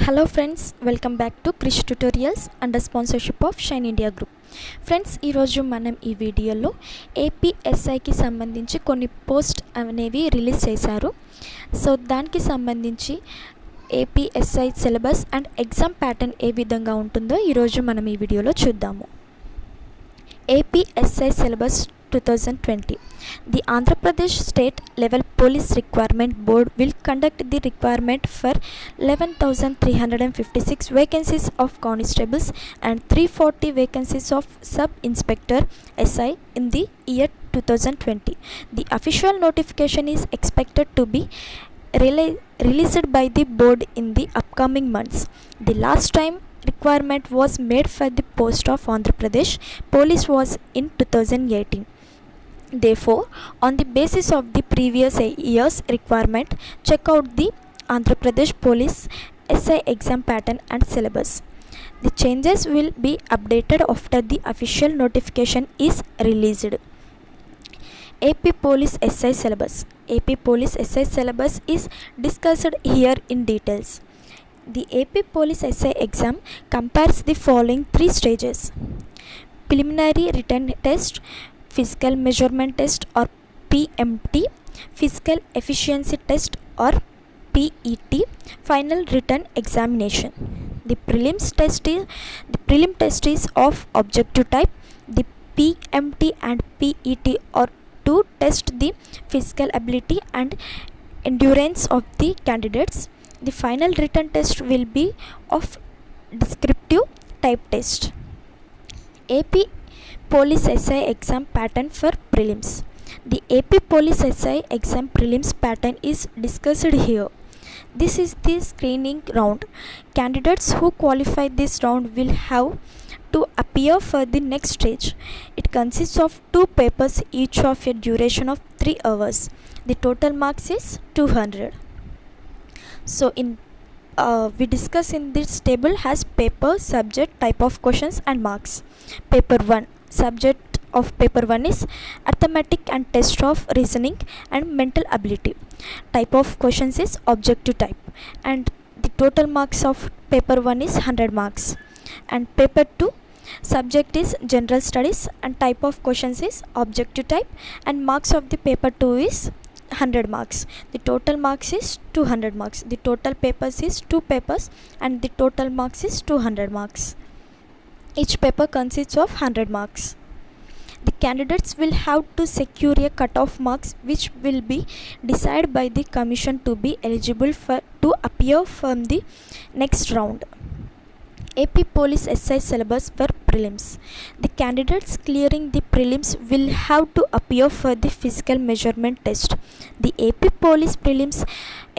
Hello friends, welcome back to Krish Tutorials under sponsorship of Shine India Group. Friends ఈరోజు మనం ఈ వీడియోలో ఏపీఎస్ఐకి సంబంధించి కొన్ని పోస్ట్ అనేవి రిలీజ్ చేశారు. సో దానికి సంబంధించి APSI syllabus and exam pattern ఏ విధంగా ఉంటుందో ఈరోజు మనం ఈ వీడియోలో చూద్దాము. APSI syllabus 2020. The Andhra Pradesh State Level Police Requirement Board will conduct the requirement for 11,356 vacancies of constables and 340 vacancies of sub-inspector SI in the year 2020. The official notification is expected to be released by the board in the upcoming months. The last time requirement was made for the post of Andhra Pradesh Police was in 2018. Therefore, on the basis of the previous year's requirement, check out the Andhra Pradesh Police SI exam pattern and syllabus. The changes will be updated after the official notification is released. AP Police SI syllabus. AP Police SI syllabus is discussed here in details. The AP Police SI exam compares the following three stages: preliminary written test, physical measurement test or PMT, physical efficiency test or PET, final written examination. The prelim test is of objective type. The PMT and PET are to test the physical ability and endurance of the candidates. The final written test will be of descriptive type test. AP Police SI exam pattern for prelims. The AP Police SI exam prelims pattern is discussed here. This is the screening round. Candidates who qualify this round will have to appear for the next stage. It consists of 2 papers, each of a duration of 3 hours. The total marks is 200. So we discuss in this table has paper, subject, type of questions and marks. Paper 1, subject of paper 1 is arithmetic and test of reasoning and mental ability. Type of questions is objective type, and the total marks of paper 1 is 100 marks. And paper 2, subject is general studies and type of questions is objective type, and marks of the paper 2 is 100 marks. The total marks is 200 marks. The total papers is 2 papers and the total marks is 200 marks. Each paper consists of 100 marks. The candidates will have to secure a cut-off marks which will be decided by the commission to be eligible to appear from the next round. AP Police SI syllabus for prelims. The candidates clearing the prelims will have to appear for the physical measurement test. The AP Police prelims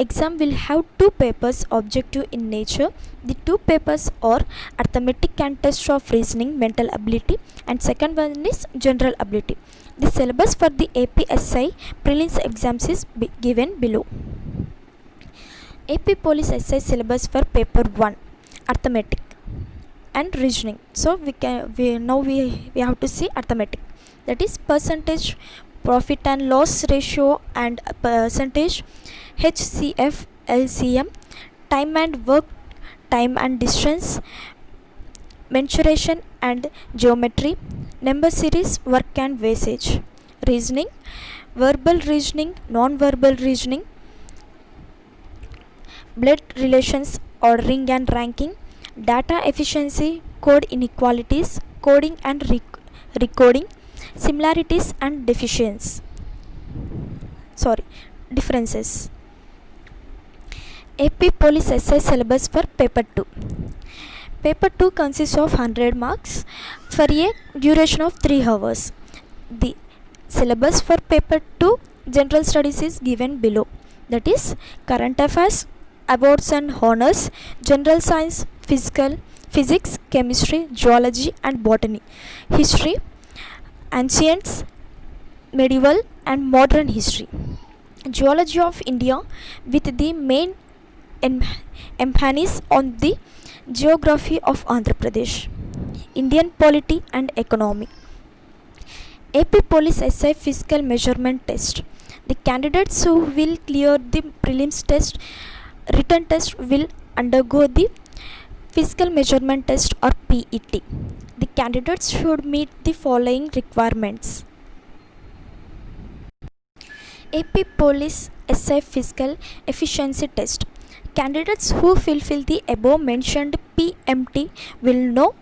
exam will have 2 papers, objective in nature. The 2 papers are arithmetic and test of reasoning, mental ability, and second one is general ability. The syllabus for the APSI prelims exams is given below. AP Police SI syllabus for paper 1, arithmetic and reasoning. So we have to see arithmetic, that is percentage, profit and loss ratio and percentage, HCF, LCM, time and work, time and distance, mensuration and geometry, number series, work and wastage. Reasoning, verbal reasoning, non-verbal reasoning, blood relations, ordering and ranking, data efficiency, code inequalities, coding and recoding, similarities and differences. AP Police SI syllabus for paper 2. Paper 2 consists of 100 marks for a duration of 3 hours. The syllabus for paper 2 general studies is given below, that is current affairs, awards and honors, general science, physics, chemistry, geology and botany, history, ancients, medieval and modern history, geology of India with the main emphasis on the geography of Andhra Pradesh, Indian polity and economy. AP Police SI physical measurement test. The candidates who will clear the prelims test written test will undergo the physical measurement test or PET. The candidates should meet the following requirements. AP Police SI Physical Efficiency Test. Candidates who fulfill the above mentioned PMT will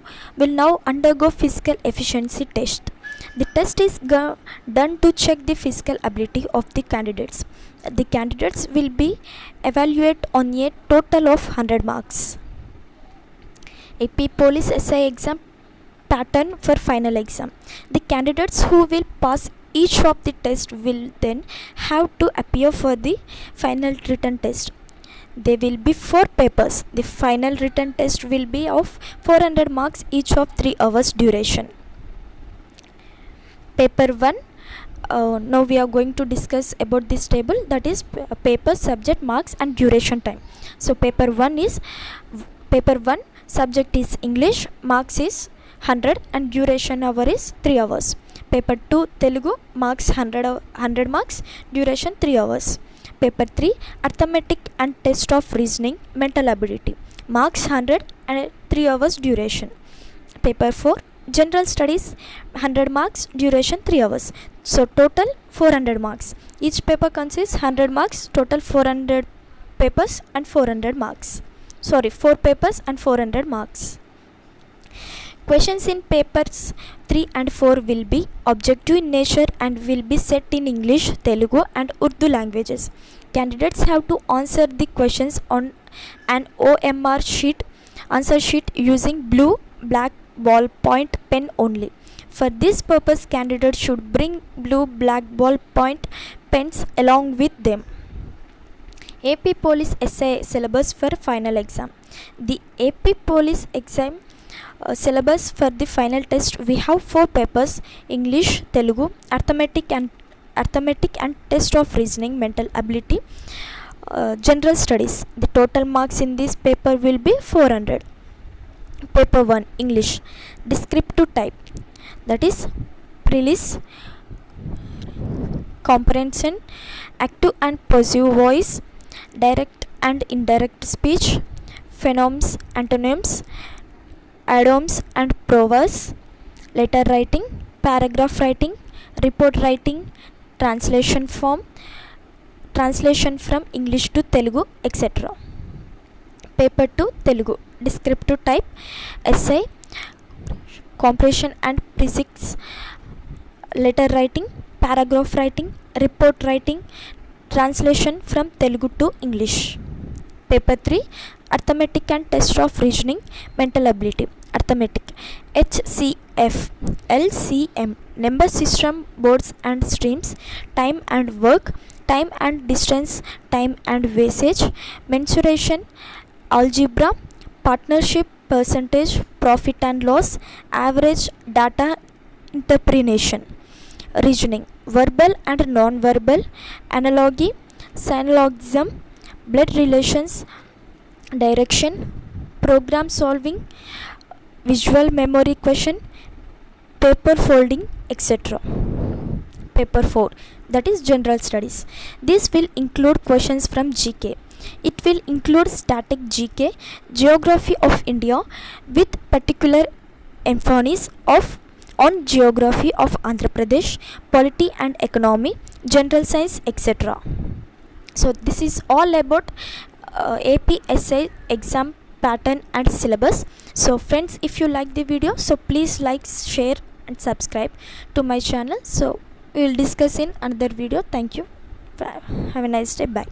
now undergo physical efficiency test. The test is done to check the physical ability of the candidates. The candidates will be evaluated on a total of 100 marks. AP Police SI exam pattern for final exam. The candidates who will pass each of the tests will then have to appear for the final written test. There will be 4 papers. The final written test will be of 400 marks, each of 3 hours duration. Paper 1. Now we are going to discuss about this table, that is paper, subject, marks and duration time. So paper 1 subject is English, marks is 100 and duration hour is 3 hours. Paper 2 Telugu, marks 100 marks, duration 3 hours. Paper 3 arithmetic and test of reasoning, mental ability, marks 100 and 3 hours duration. Paper 4 general studies, 100 marks, duration 3 hours. So total 400 marks. Each paper consists 100 marks, total 400 papers and 400 marks. 4 papers and 400 marks. Questions in papers 3 and 4 will be objective in nature and will be set in English, Telugu and Urdu languages. Candidates have to answer the questions on an OMR answer sheet using blue black ballpoint pen only. For this purpose, candidates should bring blue black ballpoint pens along with them. AP Police Essay syllabus for final exam. The AP Police exam syllabus for the final test, we have 4 papers: English, Telugu, arithmetic and test of reasoning, mental ability, general studies. The total marks in this paper will be 400. Paper 1 English, descriptive type, that is prelis, comprehension, active and passive voice, direct and indirect speech, phenoms, antonyms, idioms and proverbs, letter writing, paragraph writing, report writing, translation from English to Telugu, etc. Paper 2 Telugu, descriptive type, essay, comprehension and physics, letter writing, paragraph writing, report writing, translation from Telugu to English. Paper 3 arithmetic and test of reasoning, mental ability, arithmetic, HCF, LCM, number system, boards and streams, time and work, time and distance, time and wastage, mensuration, algebra, partnership, percentage, profit and loss, average, data interpretation, reasoning, verbal and non-verbal, analogy, syllogism, blood relations, direction, program solving, visual memory question, paper folding, etc. Paper 4, that is general studies. This will include questions from GK. It will include static GK, geography of India with particular emphasis on geography of Andhra Pradesh, polity and economy, general science, etc. So this is all about APSI exam pattern and syllabus. So friends, if you like the video, so please like, share and subscribe to my channel. So we will discuss in another video. Thank you. Have a nice day. Bye.